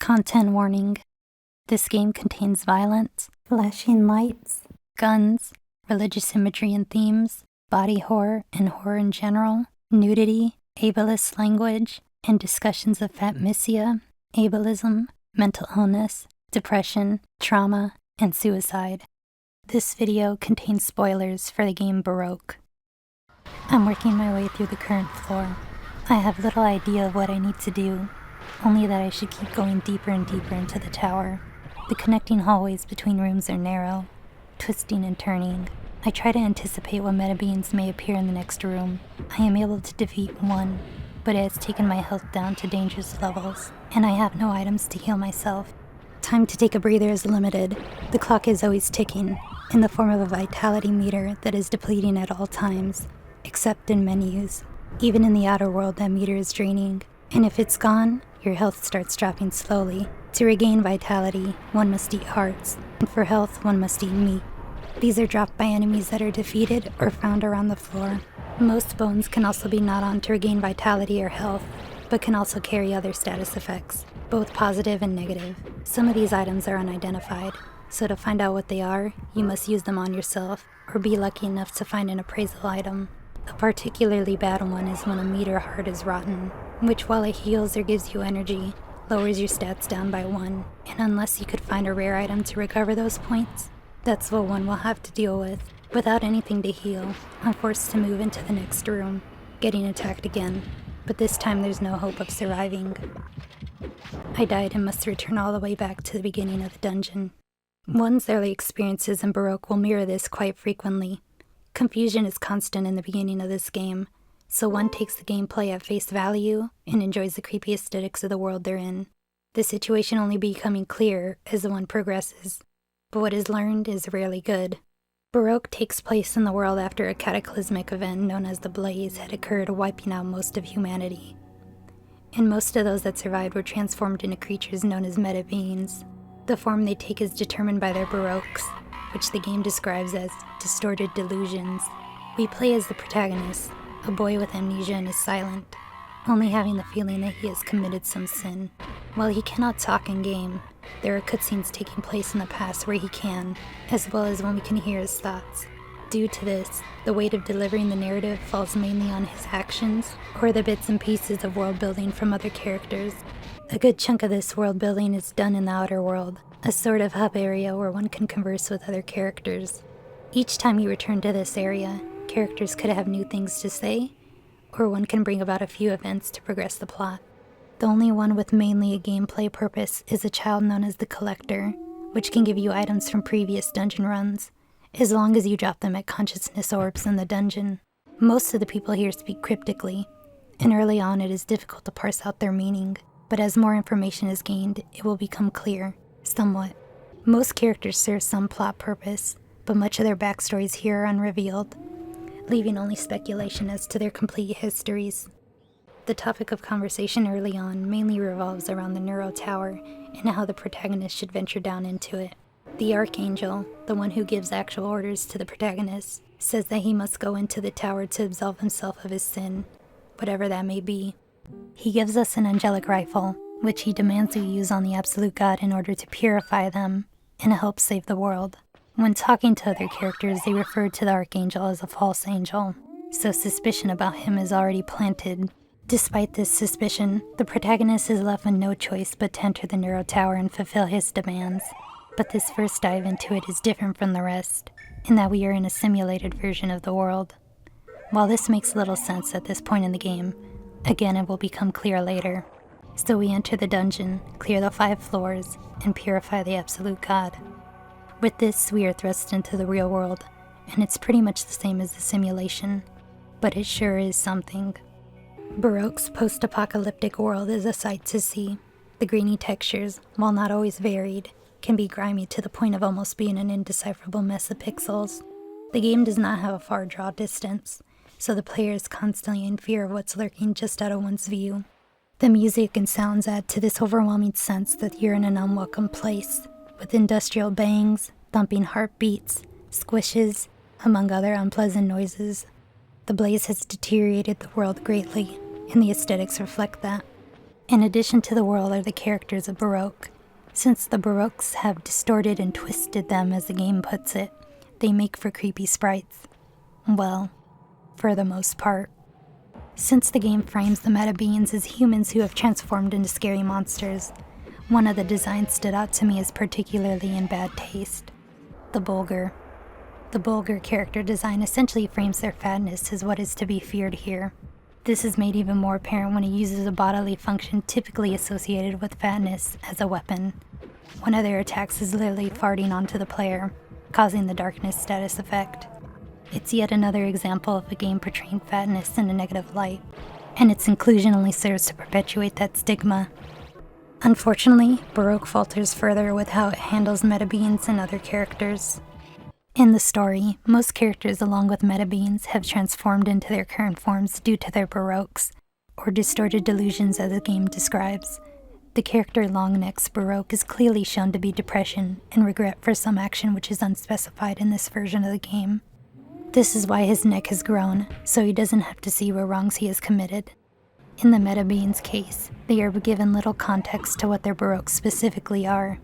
Content warning. This game contains violence, flashing lights, guns, religious imagery and themes, body horror and horror in general, nudity, ableist language, and discussions of fatmisia, ableism, mental illness, depression, trauma, and suicide. This video contains spoilers for the game Baroque. I'm working my way through the current floor. I have little idea of what I need to do, only that I should keep going deeper and deeper into the tower. The connecting hallways between rooms are narrow, twisting and turning. I try to anticipate what metabeings may appear in the next room. I am able to defeat one, but it has taken my health down to dangerous levels, and I have no items to heal myself. Time to take a breather is limited. The clock is always ticking, in the form of a vitality meter that is depleting at all times, except in menus. Even in the outer world, that meter is draining, and if it's gone, your health starts dropping slowly. To regain vitality, one must eat hearts, and for health, one must eat meat. These are dropped by enemies that are defeated or found around the floor. Most bones can also be gnawed on to regain vitality or health, but can also carry other status effects, both positive and negative. Some of these items are unidentified, so to find out what they are, you must use them on yourself, or be lucky enough to find an appraisal item. A particularly bad one is when a meat or heart is rotten, which while it heals or gives you energy, lowers your stats down by 1, and unless you could find a rare item to recover those points, that's what one will have to deal with. Without anything to heal, I'm forced to move into the next room, getting attacked again, but this time there's no hope of surviving. I died and must return all the way back to the beginning of the dungeon. One's early experiences in Baroque will mirror this quite frequently. Confusion is constant in the beginning of this game, so one takes the gameplay at face value and enjoys the creepy aesthetics of the world they're in. The situation only becoming clearer as one progresses, but what is learned is rarely good. Baroque takes place in the world after a cataclysmic event known as the Blaze had occurred, wiping out most of humanity. And most of those that survived were transformed into creatures known as metabeings. The form they take is determined by their Baroques, which the game describes as distorted delusions. We play as the protagonist, a boy with amnesia and is silent, only having the feeling that he has committed some sin. While he cannot talk in-game, there are cutscenes taking place in the past where he can, as well as when we can hear his thoughts. Due to this, the weight of delivering the narrative falls mainly on his actions, or the bits and pieces of world building from other characters. A good chunk of this world building is done in the outer world, a sort of hub area where one can converse with other characters. Each time you return to this area, characters could have new things to say, or one can bring about a few events to progress the plot. The only one with mainly a gameplay purpose is a child known as the Collector, which can give you items from previous dungeon runs, as long as you drop them at consciousness orbs in the dungeon. Most of the people here speak cryptically, and early on it is difficult to parse out their meaning, but as more information is gained, it will become clear, somewhat. Most characters serve some plot purpose, but much of their backstories here are unrevealed, leaving only speculation as to their complete histories. The topic of conversation early on mainly revolves around the Neuro Tower and how the protagonist should venture down into it. The Archangel, the one who gives actual orders to the protagonist, says that he must go into the tower to absolve himself of his sin, whatever that may be. He gives us an angelic rifle, which he demands we use on the Absolute God in order to purify them and help save the world. When talking to other characters, they refer to the Archangel as a false angel, so suspicion about him is already planted. Despite this suspicion, the protagonist is left with no choice but to enter the Neuro Tower and fulfill his demands. But this first dive into it is different from the rest, in that we are in a simulated version of the world. While this makes little sense at this point in the game, again it will become clear later. So we enter the dungeon, clear the 5 floors, and purify the Absolute God. With this, we are thrust into the real world, and it's pretty much the same as the simulation, but it sure is something. Baroque's post-apocalyptic world is a sight to see. The grainy textures, while not always varied, can be grimy to the point of almost being an indecipherable mess of pixels. The game does not have a far draw distance, so the player is constantly in fear of what's lurking just out of one's view. The music and sounds add to this overwhelming sense that you're in an unwelcome place, with industrial bangs, thumping heartbeats, squishes, among other unpleasant noises. The Blaze has deteriorated the world greatly, and the aesthetics reflect that. In addition to the world are the characters of Baroque. Since the Baroques have distorted and twisted them, as the game puts it, they make for creepy sprites. Well, for the most part. Since the game frames the meta-beings as humans who have transformed into scary monsters, one of the designs stood out to me as particularly in bad taste. The Bulgur. The Bulgur character design essentially frames their fatness as what is to be feared here. This is made even more apparent when it uses a bodily function typically associated with fatness as a weapon. One of their attacks is literally farting onto the player, causing the darkness status effect. It's yet another example of a game portraying fatness in a negative light, and its inclusion only serves to perpetuate that stigma. Unfortunately, Baroque falters further with how it handles meta-beings and other characters. In the story, most characters along with meta-beings have transformed into their current forms due to their Baroques, or distorted delusions as the game describes. The character Longneck's Baroque is clearly shown to be depression and regret for some action which is unspecified in this version of the game. This is why his neck has grown, so he doesn't have to see what wrongs he has committed. In the meta-beings case, they are given little context to what their Baroques specifically are,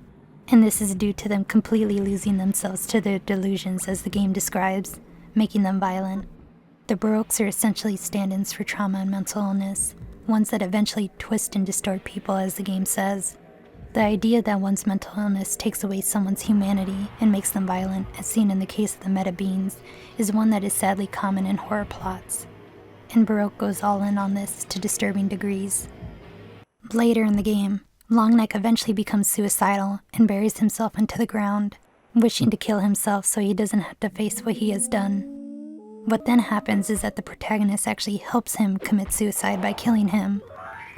and this is due to them completely losing themselves to their delusions as the game describes, making them violent. The Baroques are essentially stand-ins for trauma and mental illness, ones that eventually twist and distort people as the game says. The idea that one's mental illness takes away someone's humanity and makes them violent, as seen in the case of the meta-beings, is one that is sadly common in horror plots, and Baroque goes all in on this to disturbing degrees. Later in the game, Longneck eventually becomes suicidal and buries himself into the ground, wishing to kill himself so he doesn't have to face what he has done. What then happens is that the protagonist actually helps him commit suicide by killing him,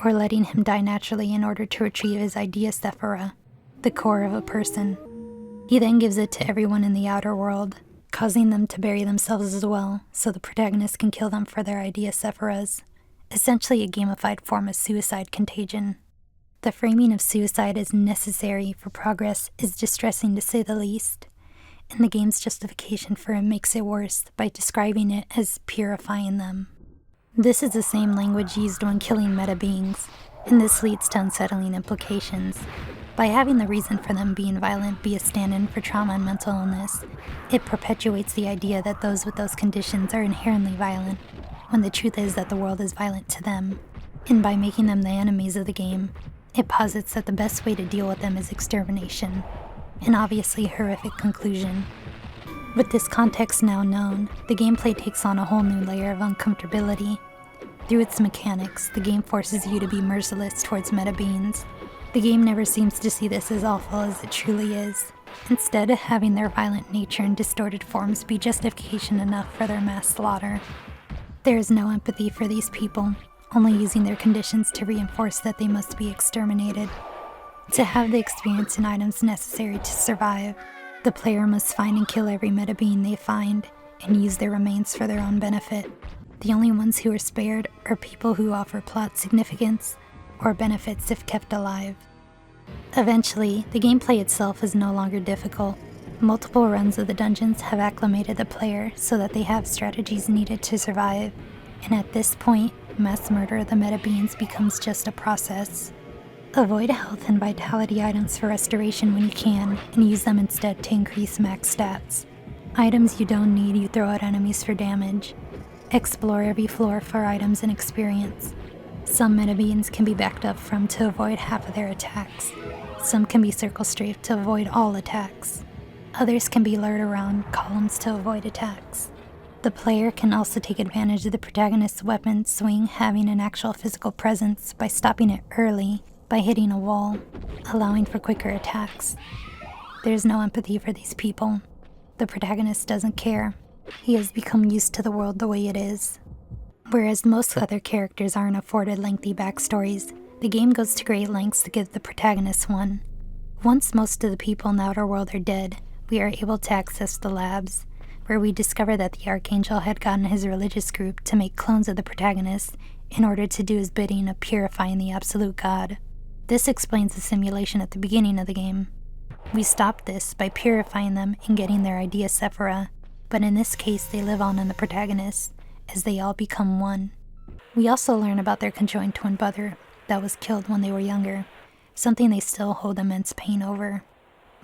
or letting him die naturally in order to retrieve his idea sephira, the core of a person. He then gives it to everyone in the outer world, causing them to bury themselves as well, so the protagonist can kill them for their idea sephiras, essentially a gamified form of suicide contagion. The framing of suicide as necessary for progress is distressing to say the least, and the game's justification for it makes it worse by describing it as purifying them. This is the same language used when killing meta-beings, and this leads to unsettling implications. By having the reason for them being violent be a stand-in for trauma and mental illness, it perpetuates the idea that those with those conditions are inherently violent, when the truth is that the world is violent to them. And by making them the enemies of the game, it posits that the best way to deal with them is extermination, an obviously horrific conclusion. With this context now known, the gameplay takes on a whole new layer of uncomfortability. Through its mechanics, the game forces you to be merciless towards meta-beings. The game never seems to see this as awful as it truly is, instead of having their violent nature and distorted forms be justification enough for their mass slaughter. There is no empathy for these people, only using their conditions to reinforce that they must be exterminated. To have the experience and items necessary to survive, the player must find and kill every meta-being they find, and use their remains for their own benefit. The only ones who are spared are people who offer plot significance, or benefits if kept alive. Eventually, the gameplay itself is no longer difficult. Multiple runs of the dungeons have acclimated the player so that they have strategies needed to survive, and at this point, mass murder of the meta-beings becomes just a process. Avoid health and vitality items for restoration when you can, and use them instead to increase max stats. Items you don't need you throw at enemies for damage. Explore every floor for items and experience. Some meta-beings can be backed up from to avoid half of their attacks. Some can be circle strafed to avoid all attacks. Others can be lured around columns to avoid attacks. The player can also take advantage of the protagonist's weapon swing having an actual physical presence by stopping it early by hitting a wall, allowing for quicker attacks. There's no empathy for these people. The protagonist doesn't care. He has become used to the world the way it is. Whereas most other characters aren't afforded lengthy backstories, the game goes to great lengths to give the protagonist one. Once most of the people in the outer world are dead, we are able to access the labs, where we discover that the Archangel had gotten his religious group to make clones of the protagonist in order to do his bidding of purifying the absolute God. This explains the simulation at the beginning of the game. We stopped this by purifying them and getting their idea sephira, but in this case they live on in the protagonist, as they all become one. We also learn about their conjoined twin brother, that was killed when they were younger, something they still hold immense pain over.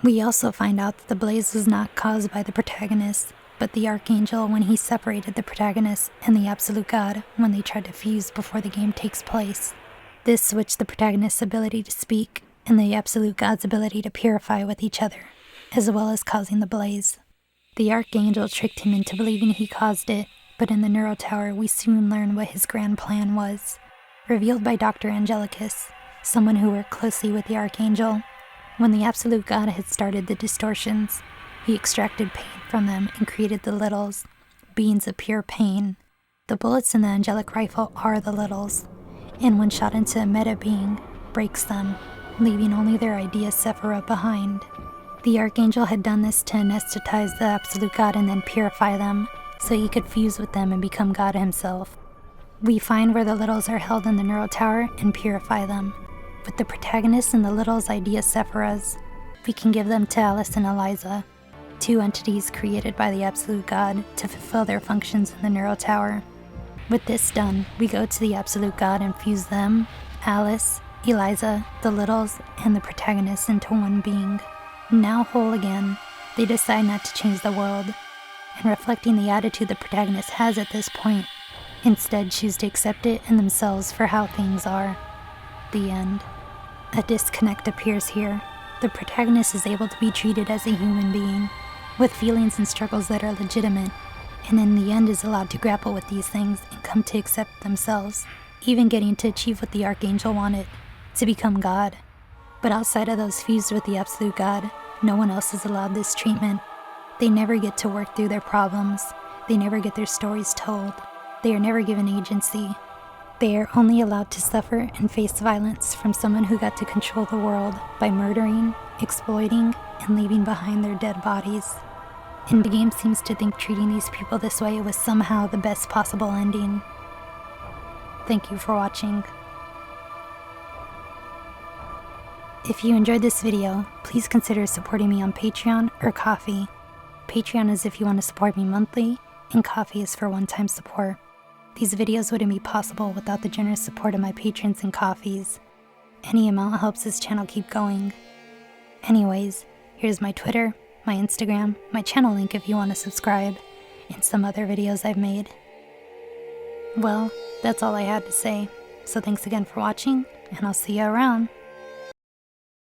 We also find out that the blaze was not caused by the protagonist, but the Archangel when he separated the protagonist and the Absolute God when they tried to fuse before the game takes place. This switched the protagonist's ability to speak and the Absolute God's ability to purify with each other, as well as causing the blaze. The Archangel tricked him into believing he caused it, but in the Neuro Tower we soon learn what his grand plan was. Revealed by Dr. Angelicus, someone who worked closely with the Archangel, when the Absolute God had started the distortions, he extracted pain from them and created the Littles, beings of pure pain. The bullets in the Angelic Rifle are the Littles, and when shot into a meta being, breaks them, leaving only their idea Sephira behind. The Archangel had done this to anesthetize the Absolute God and then purify them, so he could fuse with them and become God himself. We find where the Littles are held in the Neuro Tower and purify them. With the protagonist and the Littles idea Sephiras, we can give them to Alice and Eliza, two entities created by the Absolute God to fulfill their functions in the Neuro Tower. With this done, we go to the Absolute God and fuse them, Alice, Eliza, the Littles, and the protagonist into one being. Now whole again, they decide not to change the world, and reflecting the attitude the protagonist has at this point, instead choose to accept it in themselves for how things are. The end. A disconnect appears here. The protagonist is able to be treated as a human being, with feelings and struggles that are legitimate, and in the end is allowed to grapple with these things and come to accept themselves, even getting to achieve what the Archangel wanted, to become God. But outside of those fused with the Absolute God, no one else is allowed this treatment. They never get to work through their problems. They never get their stories told. They are never given agency. They are only allowed to suffer and face violence from someone who got to control the world by murdering, exploiting, and leaving behind their dead bodies. And the game seems to think treating these people this way was somehow the best possible ending. Thank you for watching. If you enjoyed this video, please consider supporting me on Patreon or Ko-fi. Patreon is if you want to support me monthly, and Ko-fi is for one-time support. These videos wouldn't be possible without the generous support of my patrons and Ko-fis. Any amount helps this channel keep going. Anyways, here's my Twitter, my Instagram, my channel link if you want to subscribe, and some other videos I've made. Well, that's all I had to say, so thanks again for watching, and I'll see you around.